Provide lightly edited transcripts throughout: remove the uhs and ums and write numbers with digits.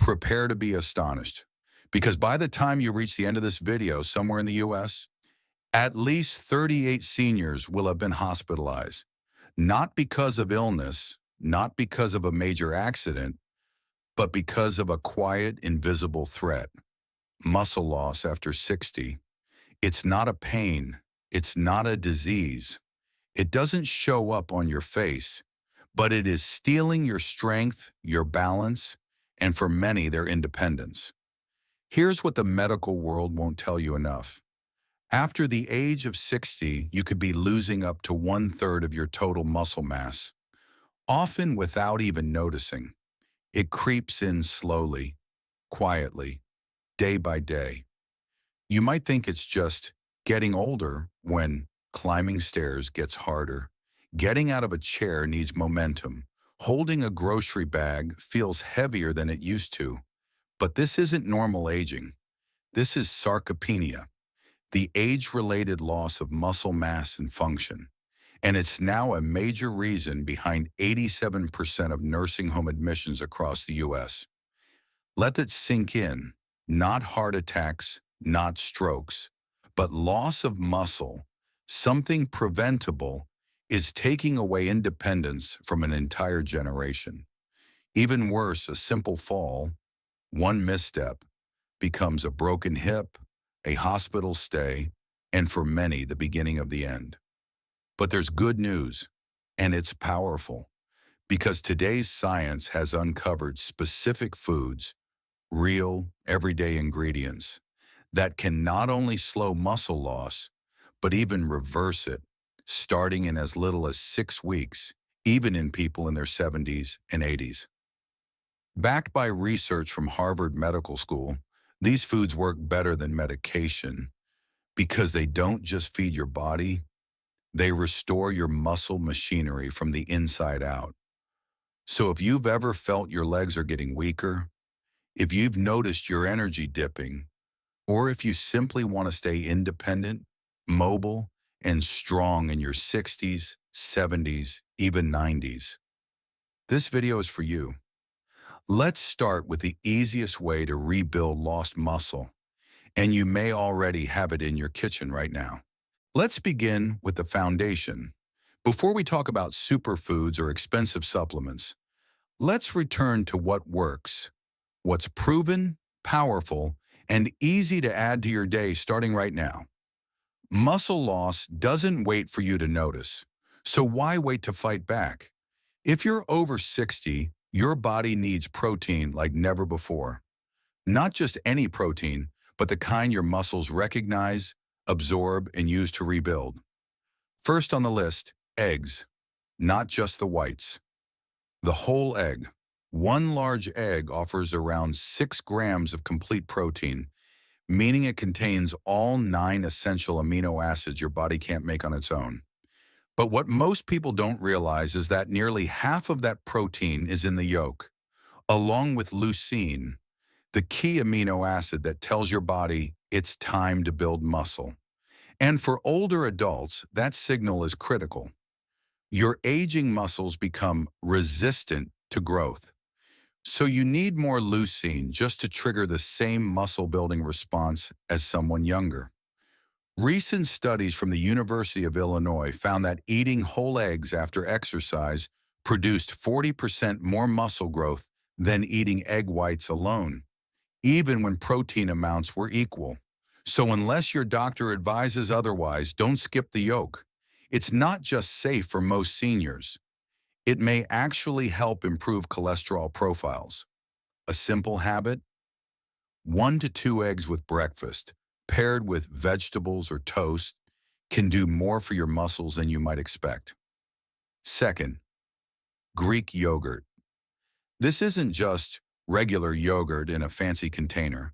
prepare to be astonished. Because by the time you reach the end of this video somewhere in the US, at least 38 seniors will have been hospitalized. Not because of illness, not because of a major accident, but because of a quiet, invisible threat. Muscle loss after 60. It's not a pain. It's not a disease. It doesn't show up on your face, but it is stealing your strength, your balance, and for many, their independence. Here's what the medical world won't tell you enough. After the age of 60, you could be losing up to 1/3 of your total muscle mass, often without even noticing. It creeps in slowly, quietly, day by day. You might think it's just getting older when climbing stairs gets harder. Getting out of a chair needs momentum. Holding a grocery bag feels heavier than it used to. But this isn't normal aging. This is sarcopenia, the age-related loss of muscle mass and function. And it's now a major reason behind 87% of nursing home admissions across the US. Let that sink in. Not heart attacks, not strokes, but loss of muscle, something preventable, is taking away independence from an entire generation. Even worse, a simple fall, one misstep, becomes a broken hip, a hospital stay, and for many, the beginning of the end. But there's good news, and it's powerful, because today's science has uncovered specific foods, real, everyday ingredients, that can not only slow muscle loss, but even reverse it, starting in as little as 6 weeks, even in people in their 70s and 80s. Backed by research from Harvard Medical School, these foods work better than medication because they don't just feed your body, they restore your muscle machinery from the inside out. So if you've ever felt your legs are getting weaker, if you've noticed your energy dipping, or if you simply want to stay independent, mobile, and strong in your 60s, 70s, even 90s, this video is for you. Let's start with the easiest way to rebuild lost muscle, and you may already have it in your kitchen right now. Let's begin with the foundation. Before we talk about superfoods or expensive supplements, let's return to what works, what's proven, powerful, and easy to add to your day starting right now. Muscle loss doesn't wait for you to notice, so why wait to fight back? If you're over 60, your body needs protein like never before. Not just any protein, but the kind your muscles recognize, absorb, and use to rebuild. First on the list, eggs, not just the whites. The whole egg. One large egg offers around 6 grams of complete protein, meaning it contains all 9 essential amino acids your body can't make on its own. But what most people don't realize is that nearly half of that protein is in the yolk, along with leucine, the key amino acid that tells your body it's time to build muscle. And for older adults, that signal is critical. Your aging muscles become resistant to growth. So you need more leucine just to trigger the same muscle-building response as someone younger. Recent studies from the University of Illinois found that eating whole eggs after exercise produced 40% more muscle growth than eating egg whites alone, even when protein amounts were equal. So unless your doctor advises otherwise, don't skip the yolk. It's not just safe for most seniors. It may actually help improve cholesterol profiles. A simple habit? 1 to 2 eggs with breakfast, paired with vegetables or toast, can do more for your muscles than you might expect. Second, Greek yogurt. This isn't just regular yogurt in a fancy container.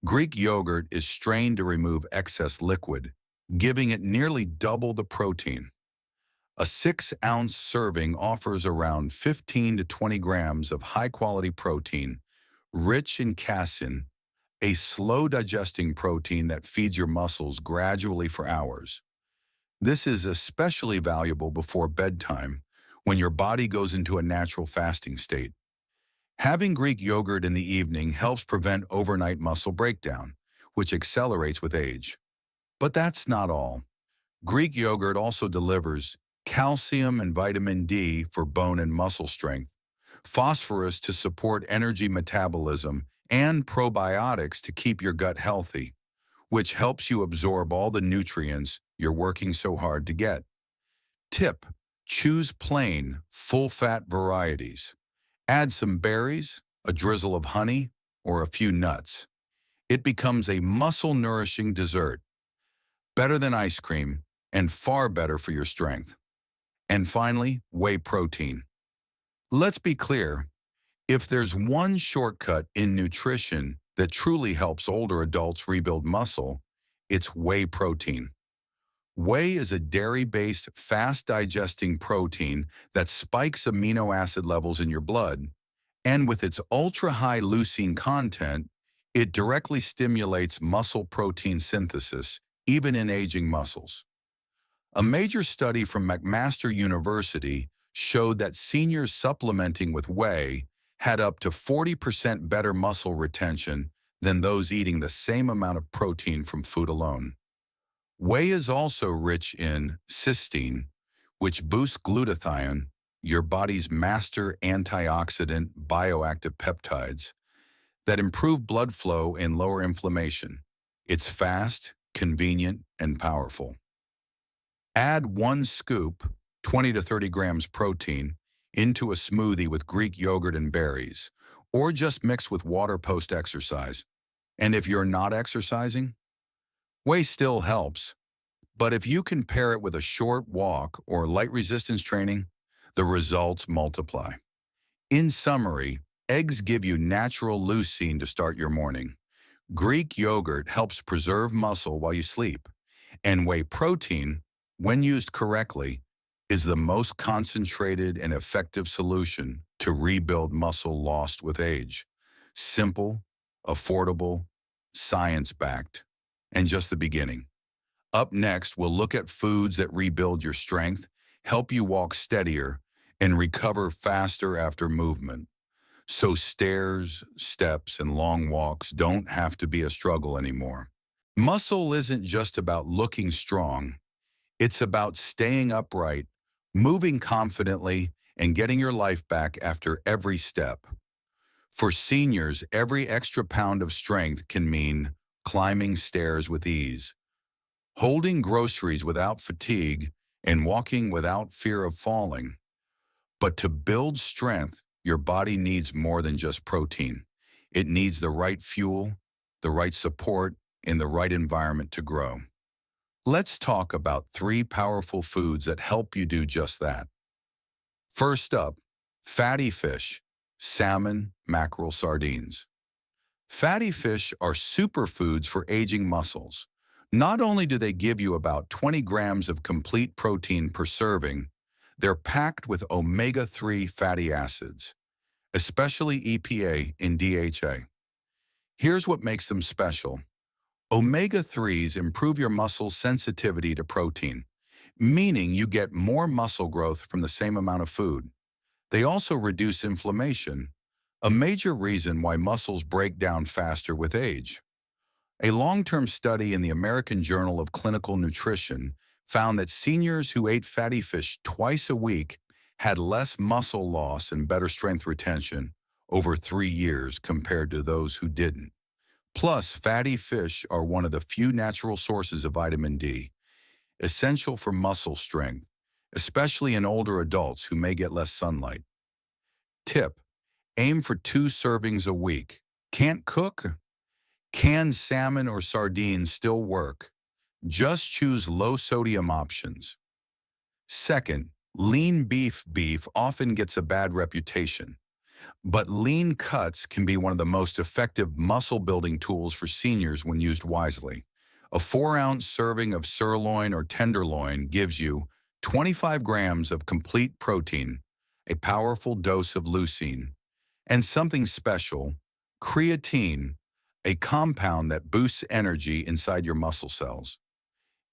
Greek yogurt is strained to remove excess liquid, giving it nearly double the protein. A 6-ounce serving offers around 15 to 20 grams of high-quality protein, rich in casein, a slow-digesting protein that feeds your muscles gradually for hours. This is especially valuable before bedtime, when your body goes into a natural fasting state. Having Greek yogurt in the evening helps prevent overnight muscle breakdown, which accelerates with age. But that's not all. Greek yogurt also delivers calcium and vitamin D for bone and muscle strength, phosphorus to support energy metabolism, and probiotics to keep your gut healthy, which helps you absorb all the nutrients you're working so hard to get. Tip: choose plain, full-fat varieties. Add some berries, a drizzle of honey, or a few nuts. It becomes a muscle-nourishing dessert, better than ice cream, and far better for your strength. And finally, whey protein. Let's be clear, if there's one shortcut in nutrition that truly helps older adults rebuild muscle, it's whey protein. Whey is a dairy-based, fast-digesting protein that spikes amino acid levels in your blood, and with its ultra-high leucine content, it directly stimulates muscle protein synthesis, even in aging muscles. A major study from McMaster University showed that seniors supplementing with whey had up to 40% better muscle retention than those eating the same amount of protein from food alone. Whey is also rich in cysteine, which boosts glutathione, your body's master antioxidant bioactive peptides, that improve blood flow and lower inflammation. It's fast, convenient, and powerful. Add 1 scoop, 20 to 30 grams protein, into a smoothie with Greek yogurt and berries, or just mix with water post-exercise. And if you're not exercising, whey still helps, but if you can pair it with a short walk or light resistance training, the results multiply. In summary, eggs give you natural leucine to start your morning. Greek yogurt helps preserve muscle while you sleep. And whey protein, when used correctly, is the most concentrated and effective solution to rebuild muscle lost with age. Simple, affordable, science-backed, and just the beginning. Up next, we'll look at foods that rebuild your strength, help you walk steadier, and recover faster after movement. So stairs, steps, and long walks don't have to be a struggle anymore. Muscle isn't just about looking strong. It's about staying upright, moving confidently, and getting your life back after every step. For seniors, every extra pound of strength can mean climbing stairs with ease, holding groceries without fatigue, and walking without fear of falling. But to build strength, your body needs more than just protein. It needs the right fuel, the right support, and the right environment to grow. Let's talk about 3 powerful foods that help you do just that. First up, fatty fish, salmon, mackerel, sardines. Fatty fish are superfoods for aging muscles. Not only do they give you about 20 grams of complete protein per serving, they're packed with omega-3 fatty acids, especially EPA and DHA. Here's what makes them special. Omega-3s improve your muscle's sensitivity to protein, meaning you get more muscle growth from the same amount of food. They also reduce inflammation, a major reason why muscles break down faster with age. A long-term study in the American Journal of Clinical Nutrition found that seniors who ate fatty fish twice a week had less muscle loss and better strength retention over 3 years compared to those who didn't. Plus, fatty fish are one of the few natural sources of vitamin D, essential for muscle strength, especially in older adults who may get less sunlight. Tip: aim for 2 servings a week. Can't cook? Canned salmon or sardines still work. Just choose low-sodium options. Second, lean beef often gets a bad reputation, but lean cuts can be one of the most effective muscle-building tools for seniors when used wisely. A 4-ounce serving of sirloin or tenderloin gives you 25 grams of complete protein, a powerful dose of leucine, and something special, creatine, a compound that boosts energy inside your muscle cells.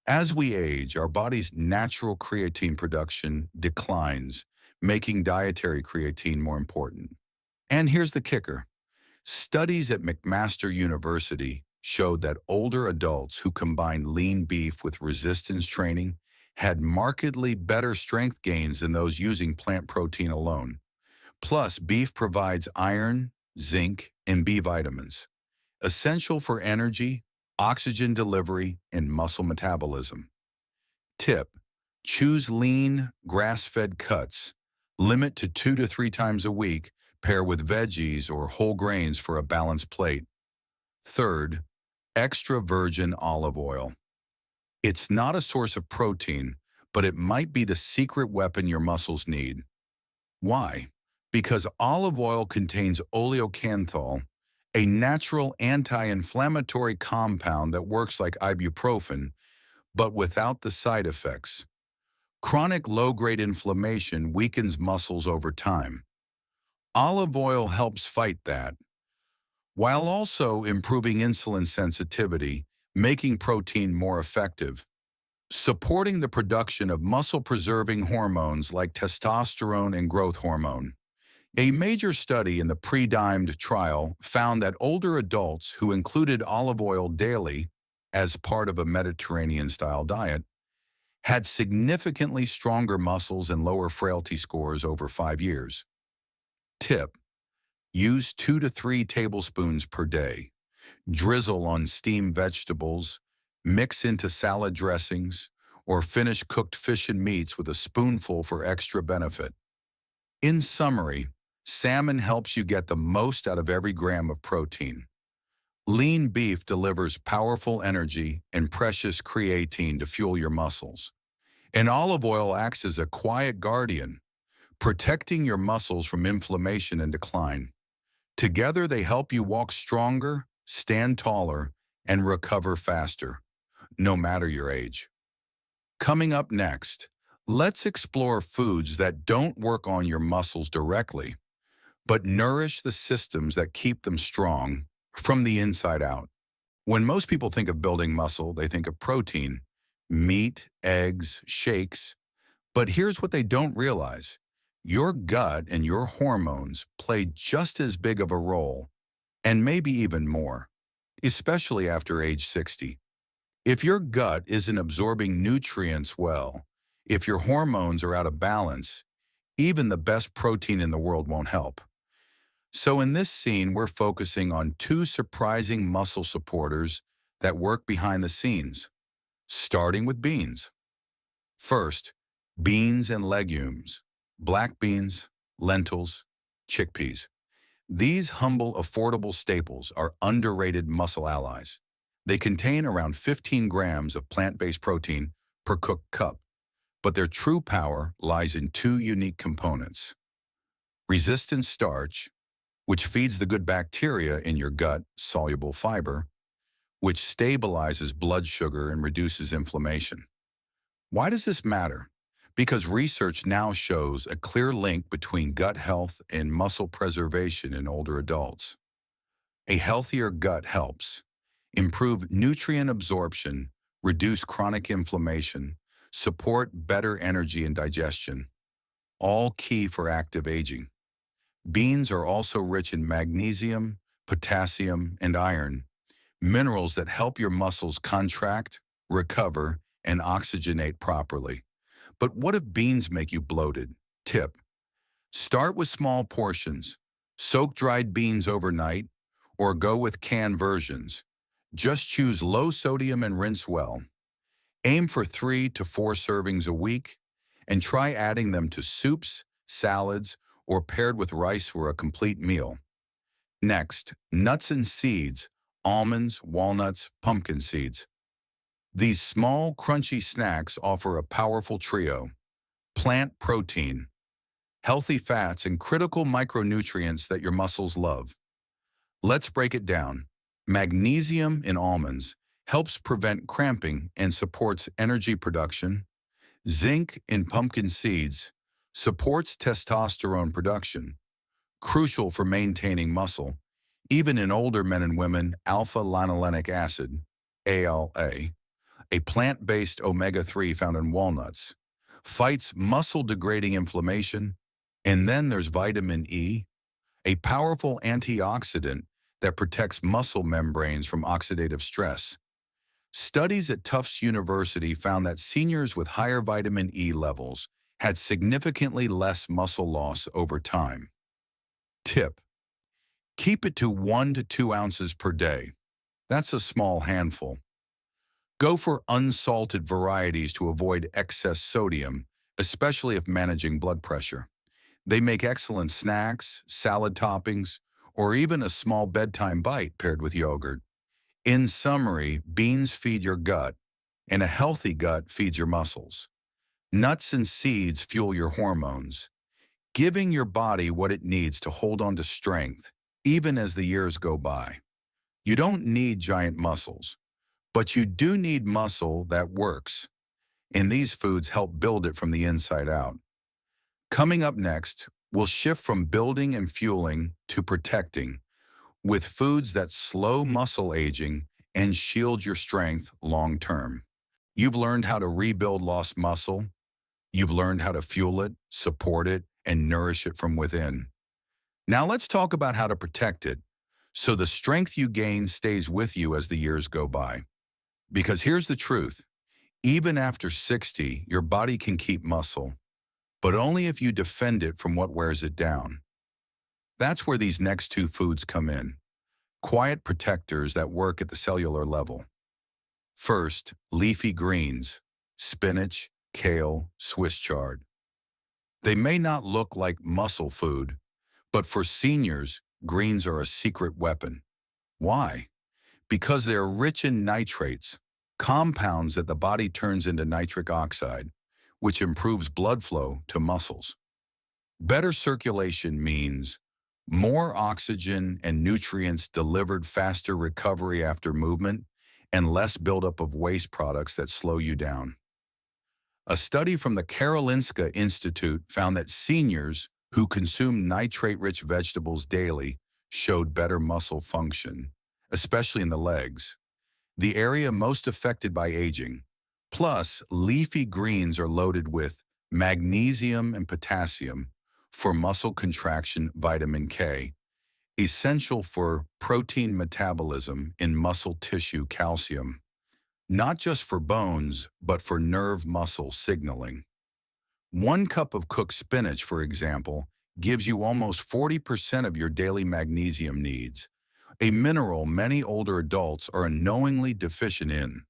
As we age, our body's natural creatine production declines, making dietary creatine more important. And here's the kicker. Studies at McMaster University showed that older adults who combined lean beef with resistance training had markedly better strength gains than those using plant protein alone. Plus, beef provides iron, zinc, and B vitamins, essential for energy, oxygen delivery, and muscle metabolism. Tip: choose lean, grass-fed cuts. Limit to 2 to 3 times a week. Pair with veggies or whole grains for a balanced plate. Third, extra virgin olive oil. It's not a source of protein, but it might be the secret weapon your muscles need. Why? Because olive oil contains oleocanthal, a natural anti-inflammatory compound that works like ibuprofen, but without the side effects. Chronic low-grade inflammation weakens muscles over time. Olive oil helps fight that, while also improving insulin sensitivity, making protein more effective, supporting the production of muscle-preserving hormones like testosterone and growth hormone. A major study in the pre-dimed trial found that older adults who included olive oil daily as part of a Mediterranean-style diet had significantly stronger muscles and lower frailty scores over 5 years. Tip: use 2 to 3 tablespoons per day. Drizzle on steamed vegetables, mix into salad dressings, or finish cooked fish and meats with a spoonful for extra benefit. In summary, salmon helps you get the most out of every gram of protein. Lean beef delivers powerful energy and precious creatine to fuel your muscles. And olive oil acts as a quiet guardian, protecting your muscles from inflammation and decline. Together, they help you walk stronger, stand taller, and recover faster, no matter your age. Coming up next, let's explore foods that don't work on your muscles directly, but nourish the systems that keep them strong from the inside out. When most people think of building muscle, they think of protein, meat, eggs, shakes. But here's what they don't realize. Your gut and your hormones play just as big of a role, and maybe even more, especially after age 60. If your gut isn't absorbing nutrients well, if your hormones are out of balance, even the best protein in the world won't help. So in this scene, we're focusing on 2 surprising muscle supporters that work behind the scenes, starting with beans. First, beans and legumes, black beans, lentils, chickpeas. These humble, affordable staples are underrated muscle allies. They contain around 15 grams of plant-based protein per cooked cup, but their true power lies in 2 unique components: resistant starch, which feeds the good bacteria in your gut, soluble fiber, which stabilizes blood sugar and reduces inflammation. Why does this matter? Because research now shows a clear link between gut health and muscle preservation in older adults. A healthier gut helps improve nutrient absorption, reduce chronic inflammation, support better energy and digestion, all key for active aging. Beans are also rich in magnesium, potassium, and iron, minerals that help your muscles contract, recover, and oxygenate properly. But what if beans make you bloated? Tip: start with small portions. Soak dried beans overnight, or go with canned versions. Just choose low sodium and rinse well. Aim for 3 to 4 servings a week, and try adding them to soups, salads, or paired with rice for a complete meal. Next, nuts and seeds, almonds, walnuts, pumpkin seeds. These small, crunchy snacks offer a powerful trio: plant protein, healthy fats, and critical micronutrients that your muscles love. Let's break it down. Magnesium in almonds helps prevent cramping and supports energy production. Zinc in pumpkin seeds supports testosterone production, crucial for maintaining muscle. Even in older men and women, alpha-linolenic acid, ALA, a plant-based omega-3 found in walnuts, fights muscle-degrading inflammation. And then there's vitamin E, a powerful antioxidant that protects muscle membranes from oxidative stress. Studies at Tufts University found that seniors with higher vitamin E levels had significantly less muscle loss over time. Tip: keep it to 1 to 2 ounces per day. That's a small handful. Go for unsalted varieties to avoid excess sodium, especially if managing blood pressure. They make excellent snacks, salad toppings, or even a small bedtime bite paired with yogurt. In summary, beans feed your gut, and a healthy gut feeds your muscles. Nuts and seeds fuel your hormones, giving your body what it needs to hold on to strength, even as the years go by. You don't need giant muscles, but you do need muscle that works, and these foods help build it from the inside out. Coming up next, we'll shift from building and fueling to protecting, with foods that slow muscle aging and shield your strength long term. You've learned how to rebuild lost muscle. You've learned how to fuel it, support it, and nourish it from within. Now let's talk about how to protect it so the strength you gain stays with you as the years go by. Because here's the truth: even after 60, your body can keep muscle, but only if you defend it from what wears it down. That's where these next two foods come in: quiet protectors that work at the cellular level. First, leafy greens: spinach, kale, Swiss chard. They may not look like muscle food, but for seniors, greens are a secret weapon. Why? Because they're rich in nitrates, compounds that the body turns into nitric oxide, which improves blood flow to muscles. Better circulation means more oxygen and nutrients delivered, faster recovery after movement, and less buildup of waste products that slow you down. A study from the Karolinska Institute found that seniors who consumed nitrate-rich vegetables daily showed better muscle function, especially in the legs, the area most affected by aging. Plus, leafy greens are loaded with magnesium and potassium for muscle contraction, vitamin K, essential for protein metabolism in muscle tissue, calcium, not just for bones, but for nerve muscle signaling. 1 cup of cooked spinach, for example, gives you almost 40% of your daily magnesium needs, a mineral many older adults are unknowingly deficient in.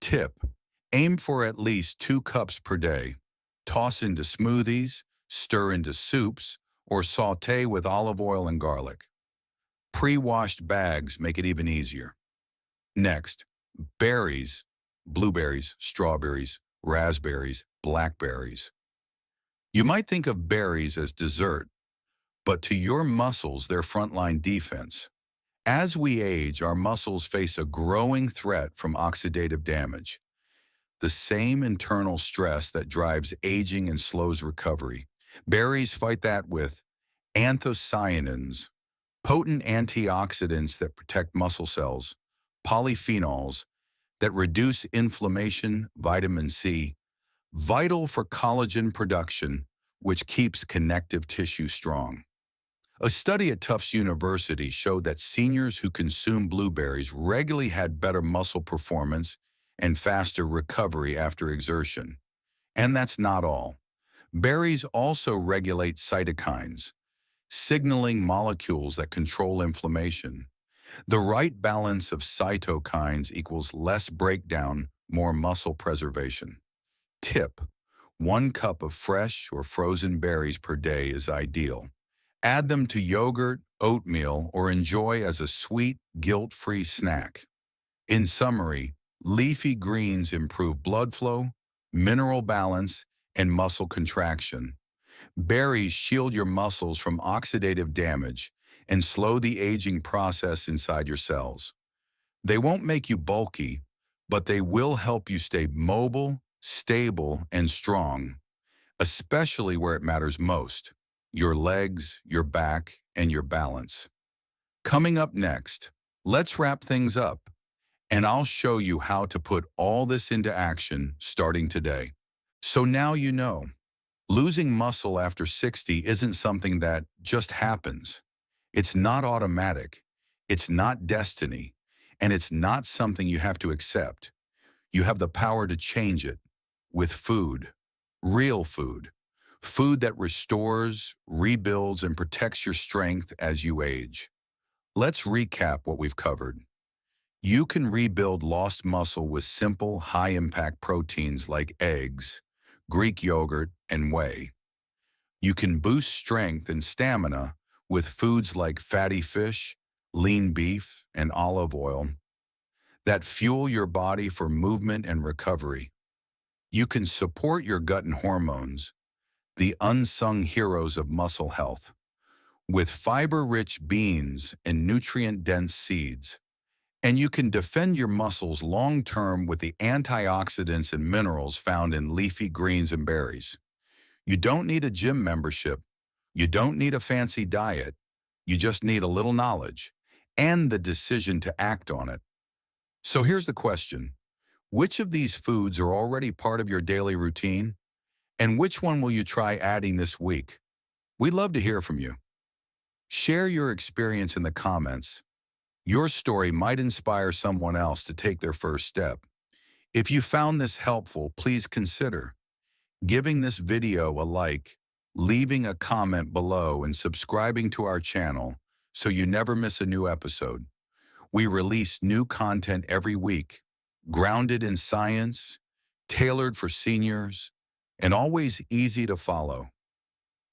Tip: aim for at least 2 cups per day. Toss into smoothies, stir into soups, or sauté with olive oil and garlic. Pre-washed bags make it even easier. Next, berries: blueberries, strawberries, raspberries, blackberries. You might think of berries as dessert, but to your muscles, they're frontline defense. As we age, our muscles face a growing threat from oxidative damage, the same internal stress that drives aging and slows recovery. Berries fight that with anthocyanins, potent antioxidants that protect muscle cells, polyphenols that reduce inflammation, vitamin C, vital for collagen production, which keeps connective tissue strong. A study at Tufts University showed that seniors who consumed blueberries regularly had better muscle performance and faster recovery after exertion. And that's not all. Berries also regulate cytokines, signaling molecules that control inflammation. The right balance of cytokines equals less breakdown, more muscle preservation. Tip: 1 cup of fresh or frozen berries per day is ideal. Add them to yogurt, oatmeal, or enjoy as a sweet, guilt-free snack. In summary, leafy greens improve blood flow, mineral balance, and muscle contraction. Berries shield your muscles from oxidative damage and slow the aging process inside your cells. They won't make you bulky, but they will help you stay mobile, stable, and strong, especially where it matters most: your legs, your back, and your balance. Coming up next, let's wrap things up, and I'll show you how to put all this into action starting today. So now you know, losing muscle after 60 isn't something that just happens. It's not automatic. It's not destiny. And it's not something you have to accept. You have the power to change it with food, real food, food that restores, rebuilds, and protects your strength as you age. Let's recap what we've covered. You can rebuild lost muscle with simple, high-impact proteins like eggs, Greek yogurt, and whey. You can boost strength and stamina with foods like fatty fish, lean beef, and olive oil that fuel your body for movement and recovery. You can support your gut and hormones, the unsung heroes of muscle health, with fiber-rich beans and nutrient-dense seeds. And you can defend your muscles long-term with the antioxidants and minerals found in leafy greens and berries. You don't need a gym membership. You don't need a fancy diet. You just need a little knowledge and the decision to act on it. So here's the question. Which of these foods are already part of your daily routine? And which one will you try adding this week? We'd love to hear from you. Share your experience in the comments. Your story might inspire someone else to take their first step. If you found this helpful, please consider giving this video a like, leaving a comment below, and subscribing to our channel so you never miss a new episode. We release new content every week, grounded in science, tailored for seniors, and always easy to follow.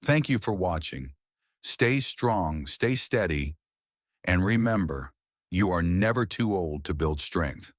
Thank you for watching. Stay strong, stay steady, and remember, you are never too old to build strength.